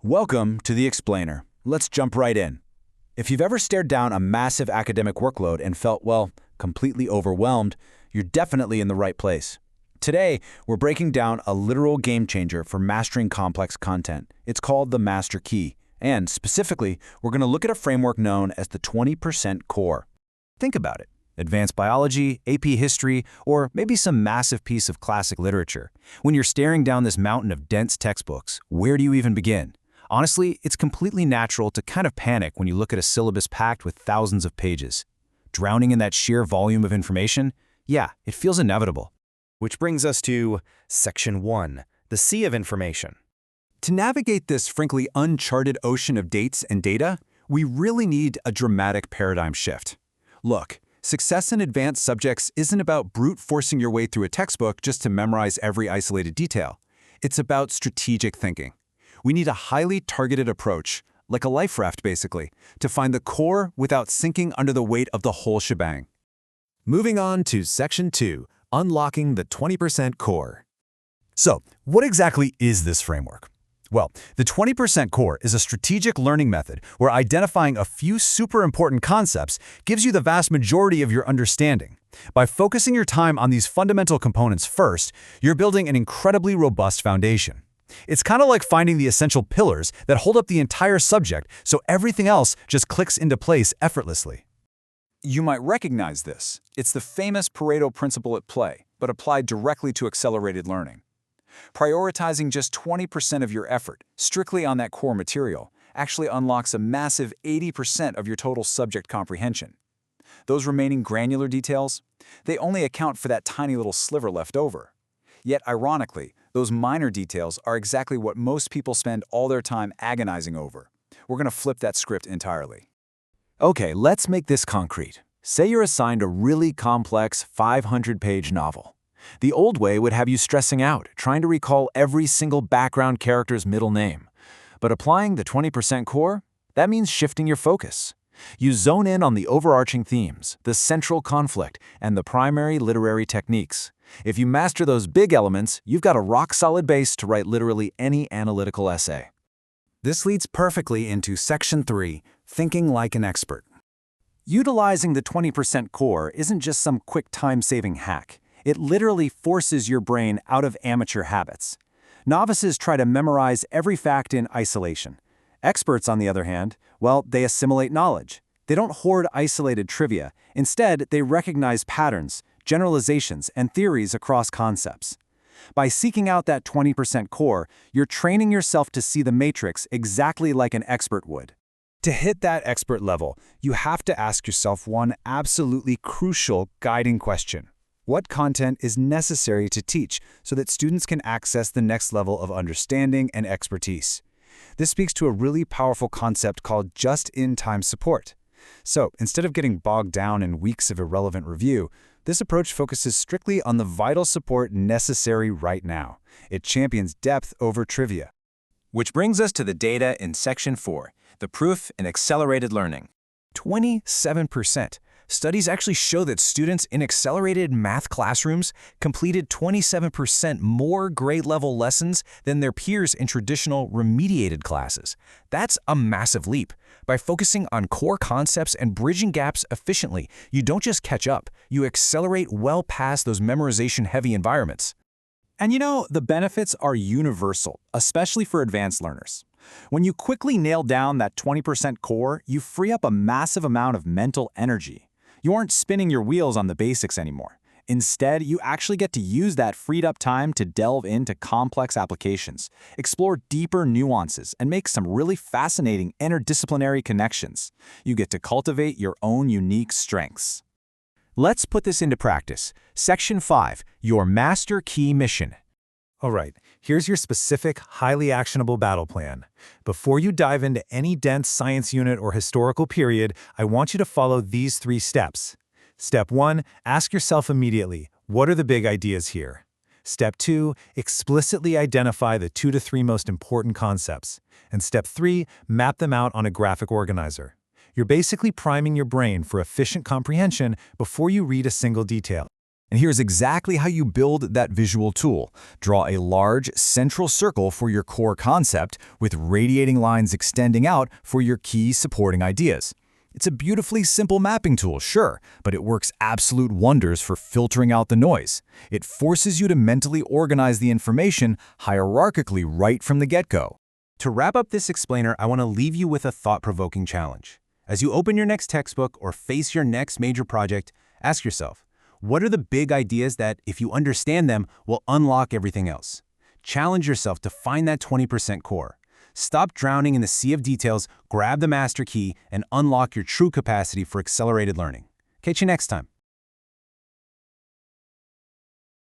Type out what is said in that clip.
Welcome to The Explainer. Let's jump right in. If you've ever stared down a massive academic workload and felt, well, completely overwhelmed, you're definitely in the right place. Today, we're breaking down a literal game changer for mastering complex content. It's called the Master Key. And specifically, we're going to look at a framework known as the 20% core. Think about it. Advanced biology, AP history, or maybe some massive piece of classic literature. When you're staring down this mountain of dense textbooks, where do you even begin? Honestly, it's completely natural to kind of panic when you look at a syllabus packed with thousands of pages. Drowning in that sheer volume of information? Yeah, it feels inevitable. Which brings us to Section 1, the Sea of Information. To navigate this frankly uncharted ocean of dates and data, we really need a dramatic paradigm shift. Look, success in advanced subjects isn't about brute forcing your way through a textbook just to memorize every isolated detail. It's about strategic thinking. We need a highly targeted approach, like a life raft basically, to find the core without sinking under the weight of the whole shebang. Moving on to Section 2, Unlocking the 20% Core. So, what exactly is this framework? Well, the 20% core is a strategic learning method where identifying a few super important concepts gives you the vast majority of your understanding. By focusing your time on these fundamental components first, you're building an incredibly robust foundation. It's kind of like finding the essential pillars that hold up the entire subject so everything else just clicks into place effortlessly. You might recognize this. It's the famous Pareto principle at play, but applied directly to accelerated learning. Prioritizing just 20% of your effort, strictly on that core material, actually unlocks a massive 80% of your total subject comprehension. Those remaining granular details, they only account for that tiny little sliver left over. Yet, ironically, those minor details are exactly what most people spend all their time agonizing over. We're going to flip that script entirely. Okay, let's make this concrete. Say you're assigned a really complex 500-page novel. The old way would have you stressing out, trying to recall every single background character's middle name. But applying the 20% core, that means shifting your focus. You zone in on the overarching themes, the central conflict, and the primary literary techniques. If you master those big elements, you've got a rock-solid base to write literally any analytical essay. This leads perfectly into Section 3, Thinking like an Expert. Utilizing the 20% core isn't just some quick time-saving hack. It literally forces your brain out of amateur habits. Novices try to memorize every fact in isolation. Experts, on the other hand, well, they assimilate knowledge. They don't hoard isolated trivia. Instead, they recognize patterns, generalizations, and theories across concepts. By seeking out that 20% core, you're training yourself to see the matrix exactly like an expert would. To hit that expert level, you have to ask yourself one absolutely crucial guiding question. What content is necessary to teach so that students can access the next level of understanding and expertise? This speaks to a really powerful concept called just-in-time support. So, instead of getting bogged down in weeks of irrelevant review, this approach focuses strictly on the vital support necessary right now. It champions depth over trivia. Which brings us to the data in Section 4, the proof in accelerated learning. 27%. Studies actually show that students in accelerated math classrooms completed 27% more grade-level lessons than their peers in traditional remediated classes. That's a massive leap. By focusing on core concepts and bridging gaps efficiently, you don't just catch up, you accelerate well past those memorization-heavy environments. And you know, the benefits are universal, especially for advanced learners. When you quickly nail down that 20% core, you free up a massive amount of mental energy. You aren't spinning your wheels on the basics anymore. Instead, you actually get to use that freed up time to delve into complex applications, explore deeper nuances, and make some really fascinating interdisciplinary connections. You get to cultivate your own unique strengths. Let's put this into practice. Section 5, Your Master Key Mission. All right, here's your specific, highly actionable battle plan. Before you dive into any dense science unit or historical period, I want you to follow these 3 steps. Step 1, ask yourself immediately, what are the big ideas here? Step 2, explicitly identify the 2 to 3 most important concepts. And Step 3, map them out on a graphic organizer. You're basically priming your brain for efficient comprehension before you read a single detail. And here's exactly how you build that visual tool. Draw a large, central circle for your core concept, with radiating lines extending out for your key supporting ideas. It's a beautifully simple mapping tool, sure, but it works absolute wonders for filtering out the noise. It forces you to mentally organize the information hierarchically right from the get-go. To wrap up this explainer, I want to leave you with a thought-provoking challenge. As you open your next textbook or face your next major project, ask yourself, what are the big ideas that, if you understand them, will unlock everything else? Challenge yourself to find that 20% core. Stop drowning in the sea of details, grab the master key, and unlock your true capacity for accelerated learning. Catch you next time.